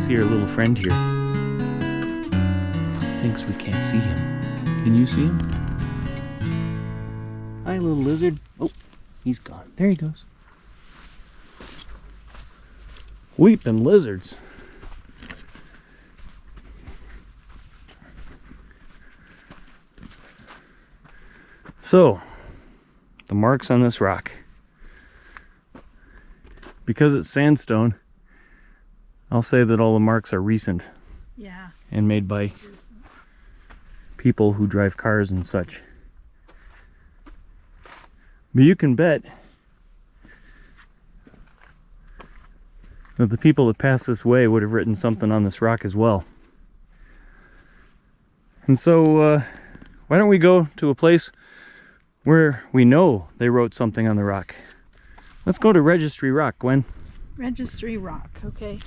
see our little friend here. Thinks we can't see him. Can you see him? Hi, little lizard. Oh, he's gone. There he goes. Weeping lizards. So, the marks on this rock. Because it's sandstone, I'll say that all the marks are recent. Yeah. And made by people who drive cars and such. But you can bet that the people that passed this way would have written something on this rock as well. And so, why don't we go to a place where we know they wrote something on the rock? Let's go to Registry Rock, Gwen. Registry Rock, okay.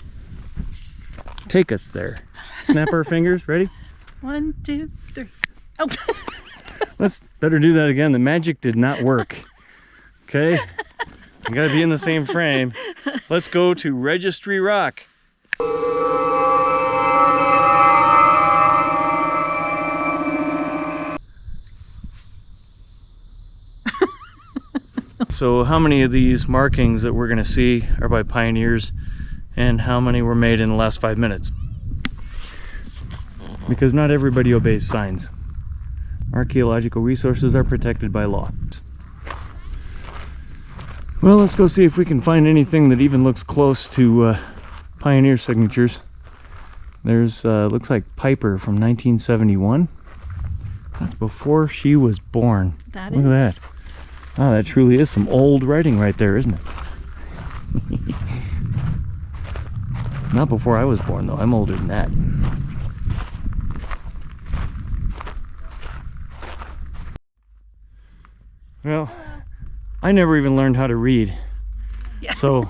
Take us there. Snap our fingers, ready? 1, 2, 3. Oh. Let's better do that again. The magic did not work. Okay? You gotta be in the same frame. Let's go to Registry Rock. So how many of these markings that we're gonna see are by pioneers, and how many were made in the last 5 minutes? Because not everybody obeys signs. Archaeological resources are protected by law. Well, let's go see if we can find anything that even looks close to pioneer signatures. There's looks like Piper from 1971. That's before she was born. That Look is. at that. Oh, that truly is some old writing right there, isn't it? Not before I was born, though. I'm older than that. Well, I never even learned how to read. Yeah. So,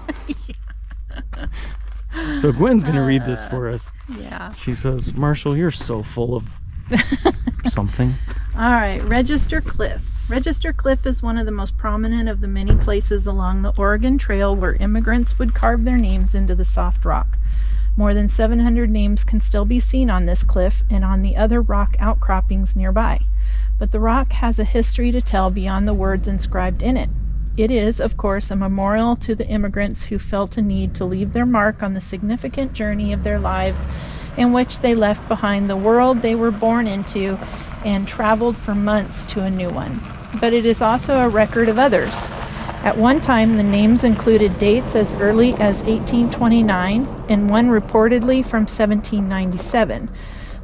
so Gwen's gonna read this for us. Yeah. She says, Marshall, you're so full of something. All right, Register Cliff. Register Cliff is one of the most prominent of the many places along the Oregon Trail where immigrants would carve their names into the soft rock. More than 700 names can still be seen on this cliff and on the other rock outcroppings nearby. But the rock has a history to tell beyond the words inscribed in it. It is, of course, a memorial to the immigrants who felt a need to leave their mark on the significant journey of their lives in which they left behind the world they were born into and traveled for months to a new one. But it is also a record of others. At one time, the names included dates as early as 1829 and one reportedly from 1797,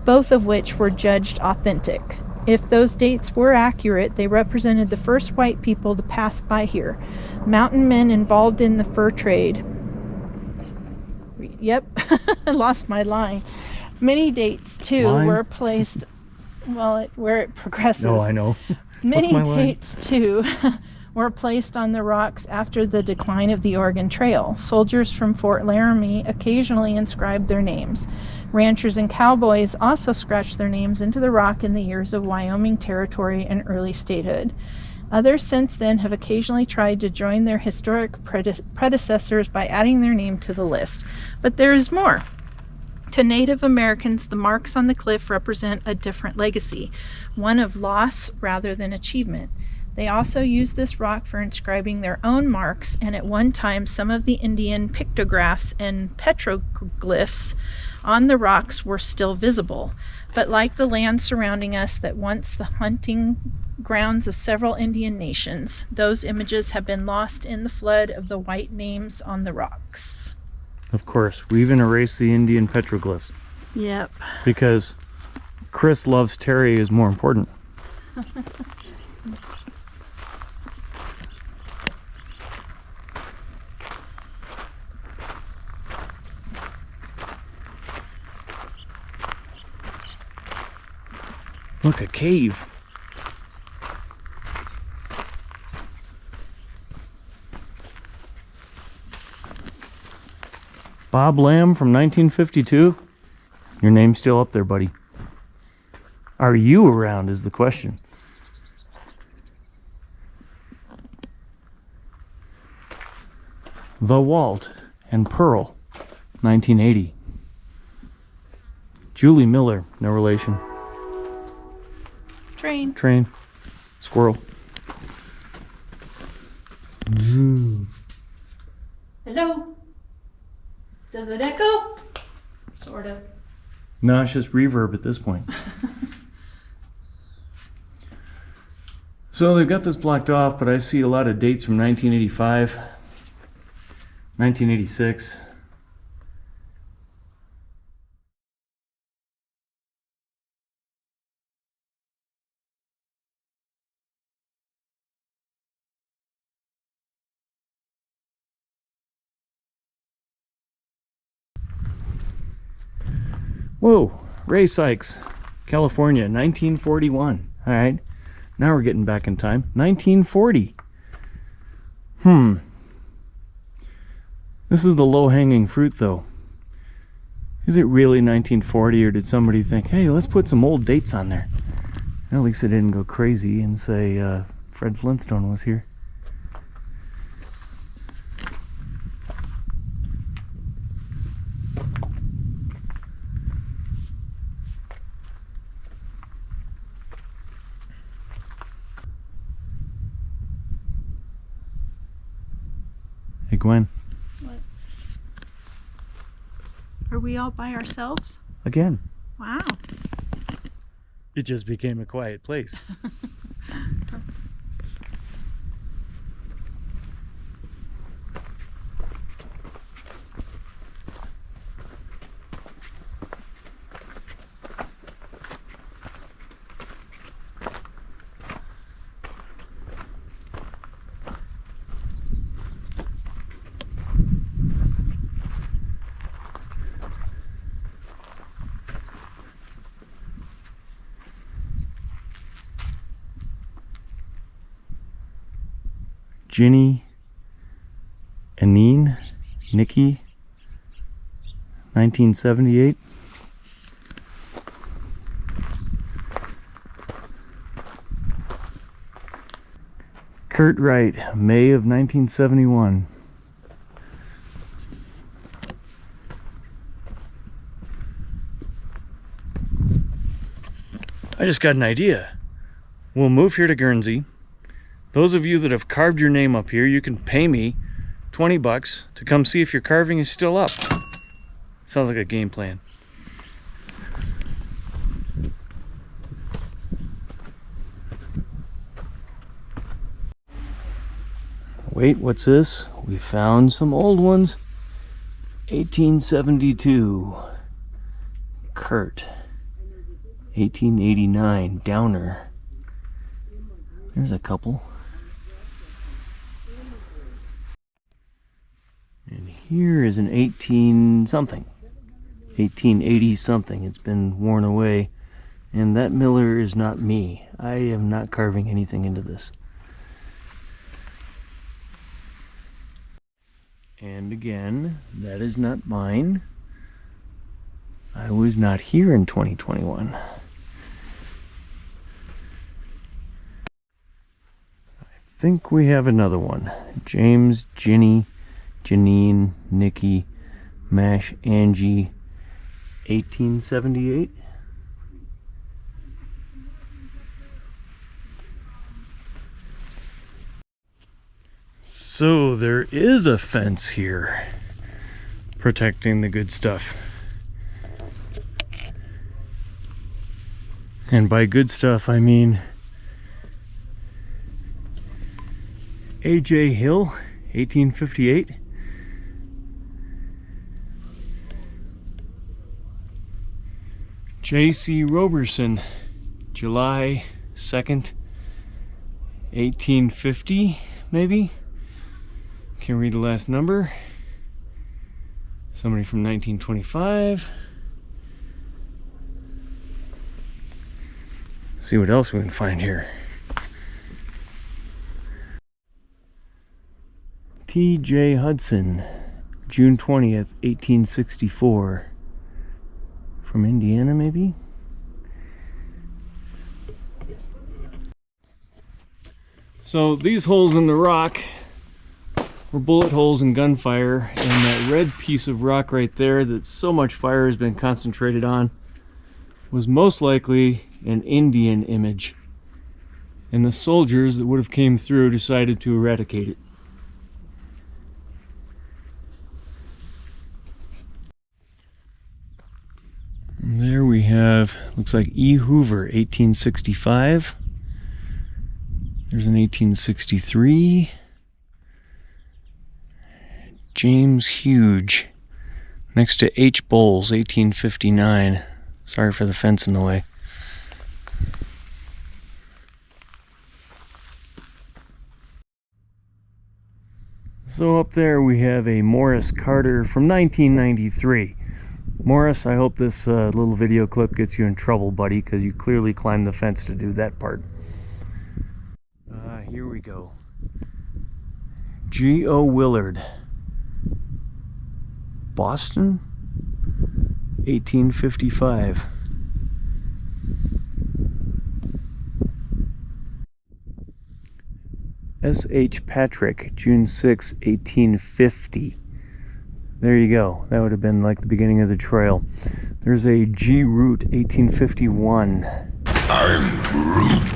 both of which were judged authentic. If those dates were accurate, they represented the first white people to pass by here, mountain men involved in the fur trade. Yep, I lost my line. Many dates, too, were placed, well, where it progresses. No, I know. Many dates, too, were placed on the rocks after the decline of the Oregon Trail. Soldiers from Fort Laramie occasionally inscribed their names. Ranchers and cowboys also scratched their names into the rock in the years of Wyoming Territory and early statehood. Others since then have occasionally tried to join their historic predecessors by adding their name to the list. But there is more. To Native Americans, the marks on the cliff represent a different legacy, one of loss rather than achievement. They also used this rock for inscribing their own marks, and at one time some of the Indian pictographs and petroglyphs on the rocks were still visible. But like the land surrounding us that once the hunting grounds of several Indian nations, those images have been lost in the flood of the white names on the rocks. Of course, we even erased the Indian petroglyphs. Yep. Because Chris loves Terry is more important. Look, a cave. Bob Lamb from 1952. Your name's still up there, buddy. Are you around is the question. The Walt and Pearl, 1980. Julie Miller, no relation. Train. Train. Squirrel. Hello. Does it echo? Sort of. No, it's just reverb at this point. So they've got this blocked off, but I see a lot of dates from 1985, 1986. Whoa, Ray Sykes, California, 1941. All right, now we're getting back in time. 1940. This is the low-hanging fruit, though. Is it really 1940, or did somebody think, hey, let's put some old dates on there? At least they didn't go crazy and say Fred Flintstone was here. Hey, Gwen. What? Are we all by ourselves? Again. Wow. It just became a quiet place. Ginny, Anine, Nikki, 1978. Kurt Wright, May of 1971. I just got an idea. We'll move here to Guernsey. Those of you that have carved your name up here, you can pay me $20 to come see if your carving is still up. Sounds like a game plan. Wait, what's this? We found some old ones. 1872. Kurt. 1889. Downer. There's a couple. And here is an 18 something. 1880 something. It's been worn away. And that Miller is not me. I am not carving anything into this. And again, that is not mine. I was not here in 2021. I think we have another one. James, Ginny, Janine, Nikki, Mash, Angie, 1878. So there is a fence here protecting the good stuff. And by good stuff, I mean A.J. Hill, 1858. J.C. Roberson, July 2nd, 1850, maybe? Can't read the last number. Somebody from 1925. See what else we can find here. T.J. Hudson, June 20th, 1864. From Indiana, maybe? So these holes in the rock were bullet holes in gunfire, and that red piece of rock right there that so much fire has been concentrated on was most likely an Indian image, and the soldiers that would have came through decided to eradicate it. And there we have, looks like E. Hoover, 1865. There's an 1863. James Huge, next to H. Bowles, 1859. Sorry for the fence in the way. So up there we have a Morris Carter from 1993. Morris, I hope this little video clip gets you in trouble, buddy, because you clearly climbed the fence to do that part. Here we go. G.O. Willard. Boston, 1855. S.H. Patrick, June 6, 1850. There you go. That would have been like the beginning of the trail. There's a G. Root, 1851. I'm Groot.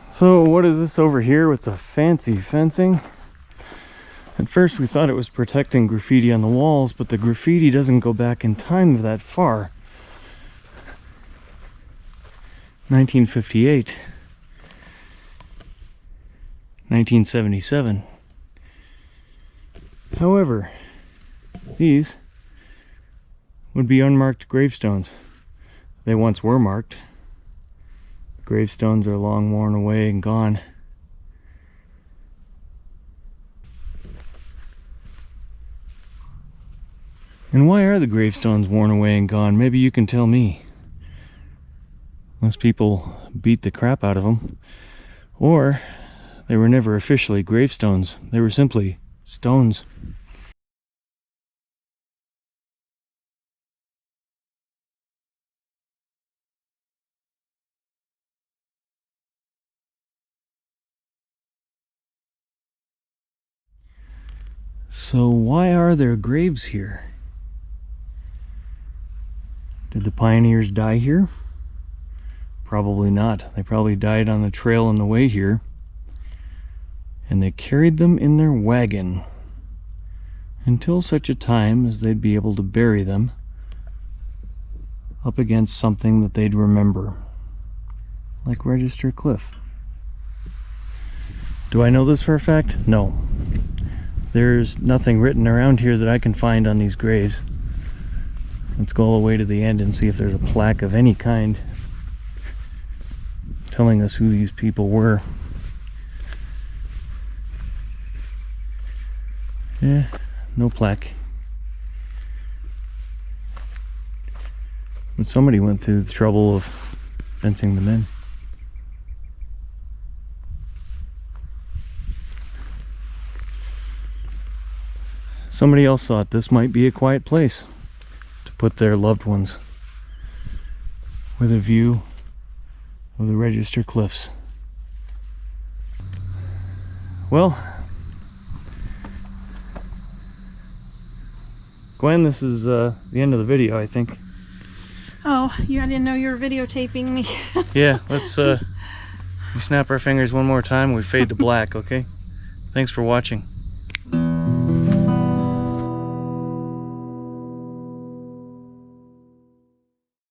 So what is this over here with the fancy fencing? At first we thought it was protecting graffiti on the walls, but the graffiti doesn't go back in time that far. 1958, 1977. However, these would be unmarked gravestones. They once were marked. Gravestones are long worn away and gone. And why are the gravestones worn away and gone? Maybe you can tell me. Unless people beat the crap out of them. Or they were never officially gravestones. They were simply stones. So why are there graves here? Did the pioneers die here? Probably not. They probably died on the trail on the way here. And they carried them in their wagon until such a time as they'd be able to bury them up against something that they'd remember. Like Register Cliff. Do I know this for a fact? No. There's nothing written around here that I can find on these graves. Let's go all the way to the end and see if there's a plaque of any kind telling us who these people were. Yeah, no plaque. But somebody went through the trouble of fencing them in. Somebody else thought this might be a quiet place to put their loved ones with a view of the Register Cliffs. Well, Gwen, this is the end of the video, I think. Oh, I didn't know you were videotaping me. Yeah, let's we snap our fingers one more time, we fade to black, okay? Thanks for watching.